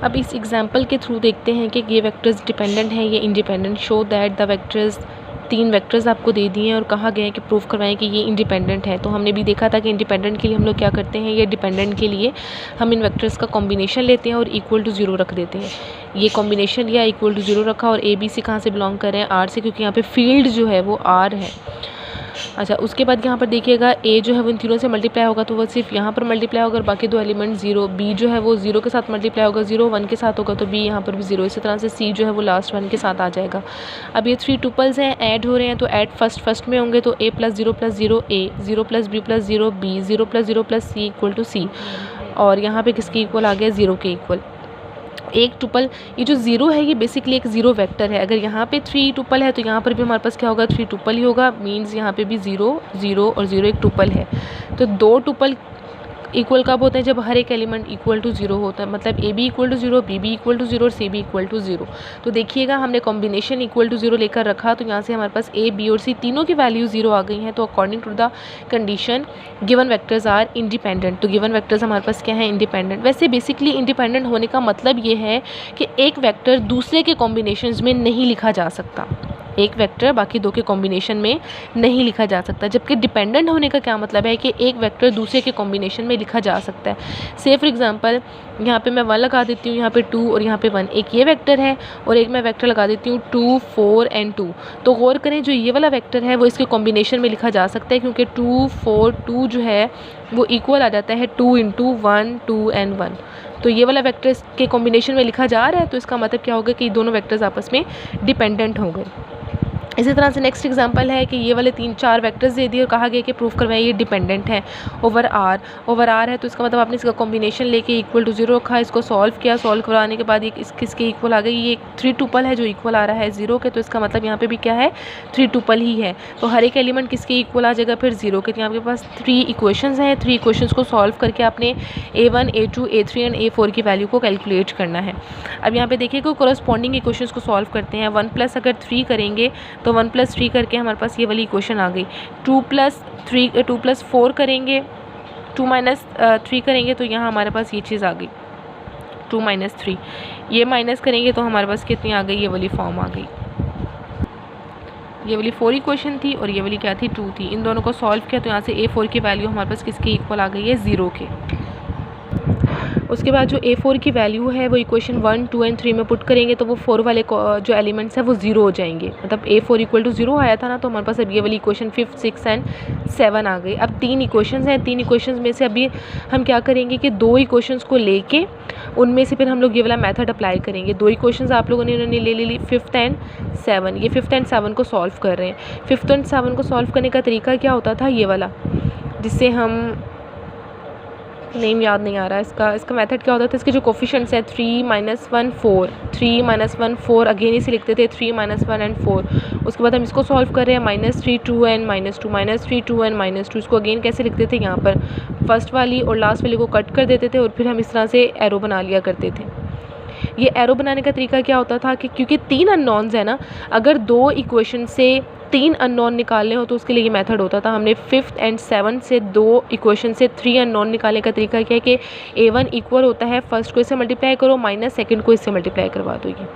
अब इस एग्जाम्पल के थ्रू देखते हैं कि ये वेक्टर्स डिपेंडेंट हैं, ये independent. Show that the vectors, 3 vectors आपको दे दिए हैं और कहा गया है कि प्रूफ करवाएं कि ये इंडिपेंडेंट है। तो हमने भी देखा था कि इंडिपेंडेंट के लिए हम लोग क्या करते हैं, ये डिपेंडेंट के लिए हम इन वेक्टर्स का कॉम्बिनेशन लेते हैं और इक्वल टू 0 रख देते हैं। ये कॉम्बिनेशन लिया, इक्वल टू 0 रखा, और ए बी सी कहाँ से बिलोंग कर रहे हैं, आर से, क्योंकि यहाँ पे फील्ड जो है वो आर है। अच्छा, उसके बाद यहाँ पर देखिएगा ए जो है वो इन तीनों से मल्टीप्लाई होगा तो वो सिर्फ यहाँ पर मल्टीप्लाई होगा और बाकी 2 एलिमेंट 0। बी जो है वो 0 के साथ मल्टीप्लाई होगा, 0 1 के साथ होगा तो बी यहाँ पर भी 0। इसी तरह से सी जो है वो लास्ट 1 के साथ आ जाएगा। अब ये 3 टुपल्स हैं, ऐड हो रहे हैं, तो ऐड फर्स्ट में होंगे तो a + 0 + 0 a, 0 + b + 0 b, 0 + 0 + c = c, और यहाँ पे किसके इक्वल आ गया, 0 के इक्वल। एक टुपल, ये जो 0 है ये बेसिकली एक 0 वेक्टर है। अगर यहाँ पे 3 टुपल है तो यहाँ पर भी हमारे पास क्या होगा, 3 टुपल ही होगा। मींस यहाँ पे भी 0 0 और 0 एक टुपल है। तो 2 टुपल इक्वल कब होते हैं, जब हर एक एलिमेंट इक्वल टू 0 होता है। मतलब ए बी = 0, बी बी = 0 और सी बी = 0। तो देखिएगा हमने कॉम्बिनेशन इक्वल टू 0 लेकर रखा, तो यहाँ से हमारे पास ए बी और सी तीनों की वैल्यू 0 आ गई हैं। तो according to the condition given vectors are independent. तो गिवन वेक्टर्स हमारे पास क्या है, इंडिपेंडेंट। वैसे बेसिकली इंडिपेंडेंट होने का मतलब ये है कि एक वेक्टर दूसरे के कॉम्बिनेशन में नहीं लिखा जा सकता, एक वेक्टर बाकी 2 के कॉम्बिनेशन में नहीं लिखा जा सकता। जबकि डिपेंडेंट होने का क्या मतलब है कि एक वेक्टर दूसरे के कॉम्बिनेशन में लिखा जा सकता है। से फॉर एग्जांपल यहाँ पे मैं 1 लगा देती हूँ, यहाँ पे 2 और यहाँ पे 1, एक ये वेक्टर है और एक मैं वेक्टर लगा देती हूँ 2 4 और 2। तो गौर करें जो ये वाला वेक्टर है वो इसके कॉम्बिनेशन में लिखा जा सकता है, क्योंकि 2 4 2 जो है वो इक्वल आ जाता है 2 × 1 2 और 1। तो ये वाला वेक्टर के कॉम्बिनेशन में लिखा जा रहा है, तो इसका मतलब क्या होगा कि दोनों वेक्टर्स आपस में डिपेंडेंट हो गए। इसी तरह से नेक्स्ट एग्जांपल है कि ये वाले 3-4 वेक्टर्स दे दिए और कहा गया कि प्रूफ करवाएं ये डिपेंडेंट है ओवर आर है। तो इसका मतलब आपने इसका कॉम्बिनेशन लेके इक्वल टू 0 रखा, इसको सॉल्व किया, सॉल्व करवाने के बाद ये किसके इक्वल आ गई, ये 3 टुपल है जो इक्वल आ रहा है 0 के। तो इसका मतलब यहाँ पे भी क्या है, 3 टुपल ही है। तो हर एक एलिमेंट किसके इक्वल आ जाएगा, फिर 0 के। तो आपके पास 3 इक्वेशंस हैं, 3 इक्वेशंस को सॉल्व करके आपने a1 a2 a3 and a4 की वैल्यू को कैलकुलेट करना है। अब यहाँ पे देखिए कोरस्पॉन्डिंग इक्वेशंस को सॉल्व करते हैं। 1 + अगर 3 करेंगे तो 1 + 3 करके हमारे पास ये वाली इक्वेशन आ गई। 2 + 4 करेंगे, 2 - 3 करेंगे तो यहाँ हमारे पास ये चीज़ आ गई 2 - 3। ये माइनस करेंगे तो हमारे पास कितनी आ गई, ये वाली फॉर्म आ गई। ये वाली 4 इक्वेशन थी और ये वाली क्या थी, 2 थी। इन दोनों को सॉल्व किया तो यहाँ से a4 की वैल्यू हमारे पास किसके इक्वल आ गई है, 0 के। उसके बाद जो a4 की वैल्यू है वो इक्वेशन 1 2 और 3 में पुट करेंगे तो वो 4 वाले जो एलिमेंट्स हैं वो 0 हो जाएंगे। मतलब a4 = 0 आया था ना, तो हमारे पास अब ये वाली इक्वेशन 5 6 और 7 आ गई। अब 3 इक्वेशंस हैं, 3 इक्वेशंस में से अभी हम क्या करेंगे कि 2 इक्वेशंस को लेके उनमें से फिर हम लोग ये वाला मेथड अप्लाई करेंगे। 2 इक्वेशंस आप लोगों ने उन्होंने ले ली 5th और 7। ये 5th और 7 को सॉल्व कर रहे हैं। 5th और 7 को सॉल्व करने का तरीका क्या होता था, ये वाला, जिससे हम नेम याद नहीं आ रहा इसका मेथड क्या होता था। इसके जो कोफिशिएंट्स है 3 - 1 4, 3 - 1 4, अगेन इसे लिखते थे 3 - 1 और 4। उसके बाद हम इसको सॉल्व कर रहे हैं -3 2 और -2, -3 2 और -2। इसको अगेन कैसे लिखते थे, यहाँ पर फर्स्ट वाली और लास्ट वाली को कट कर देते थे और फिर हम इस तरह से एरो बना लिया करते थे। ये एरो बनाने का तरीका क्या होता था कि क्योंकि 3 अननोन्स है ना, अगर 2 इक्वेशन से 3 अननोन निकालने हो तो उसके लिए ये मेथड होता था। हमने 5th और 7 से 2 इक्वेशन से 3 अननोन निकालने का तरीका क्या है कि a1 इक्वल होता है फर्स्ट को इससे मल्टीप्लाई करो माइनस सेकंड को इससे मल्टीप्लाई करवा दो। ये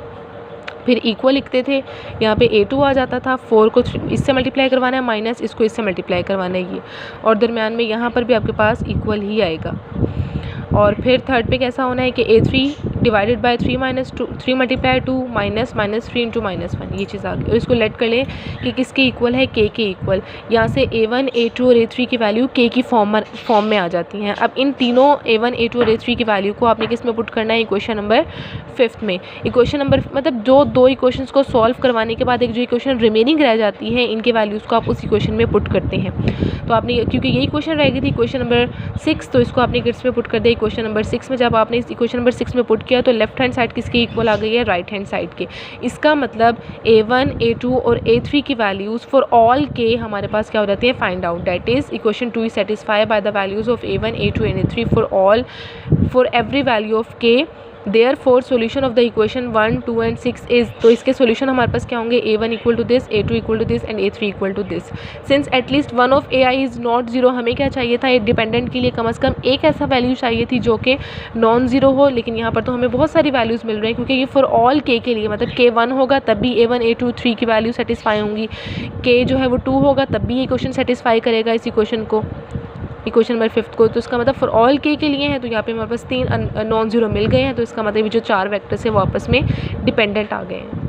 फिर इक्वल लिखते थे, यहाँ पे a2 आ जाता था, 4 को इससे मल्टीप्लाई करवाना है माइनस इसको इससे मल्टीप्लाई करवाना है ये, और दरम्यान में यहाँ पर भी आपके पास इक्वल ही आएगा। और फिर थर्ड पे कैसा होना है कि a3 डिवाइडेड बाय 3 - 2 3 × 2 माइनस -3 × -1, ये चीज़ आ गई। और इसको लेट कर लें कि किसके इक्वल है, k के इक्वल। यहाँ से a1 a2 और a3 की वैल्यू k की फॉर्म में आ जाती हैं। अब इन तीनों a1 a2 और a3 की वैल्यू को आपने किस में पुट करना है, इक्वेशन नंबर 5 में। इक्वेशन नंबर मतलब जो 2 इक्वेशंस को सॉल्व करवाने के बाद एक जो इक्वेशन रिमेनिंग रह जाती है, इनके वैल्यूज़ को आप उस इक्वेशन में पुट करते हैं। तो आपने क्योंकि यही इक्वेशन रह गई थी इक्वेशन नंबर 6, तो इसको आपने किस में पुट कर दिया, इक्वेशन नंबर 6 में। जब आपने इस इक्वेशन नंबर 6 में पुट किया तो लेफ्ट हैंड साइड किसके इक्वल आ गई है, राइट हैंड साइड के। इसका मतलब a1 a2 और a3 की वैल्यूज़ फॉर ऑल के हमारे पास क्या हो जाती है, find out. That is equation 2 is satisfied by the values of a1 a2 and a3 for every value of k therefore solution of the equation 1, 2 and 6 is, तो इसके सॉल्यूशन हमारे पास क्या होंगे, a1 equal to this, a2 equal to this and a3 equal to this. Since at least one of ai is not zero, हमें क्या चाहिए था, एक डिपेंडेंट के लिए कम से कम एक ऐसा वैल्यू चाहिए थी जो कि नॉन जीरो हो, लेकिन यहाँ पर तो हमें बहुत सारी वैल्यूज़ मिल रही हैं क्योंकि ये फॉर ऑल के लिए, मतलब k1 होगा तब भी a1 a2 3 की वैल्यू सेटिस्फाई होंगी, k जो है वो 2 होगा तब भी ये क्वेश्चन सेटिस्फाई करेगा इस इक्वेशन को, इक्वेशन नंबर 5 को। तो इसका मतलब फॉर ऑल के लिए है, तो यहाँ पे हमारे पास 3 नॉन जीरो मिल गए हैं, तो इसका मतलब ये जो 4 वेक्टर्स है वो आपस में डिपेंडेंट आ गए हैं।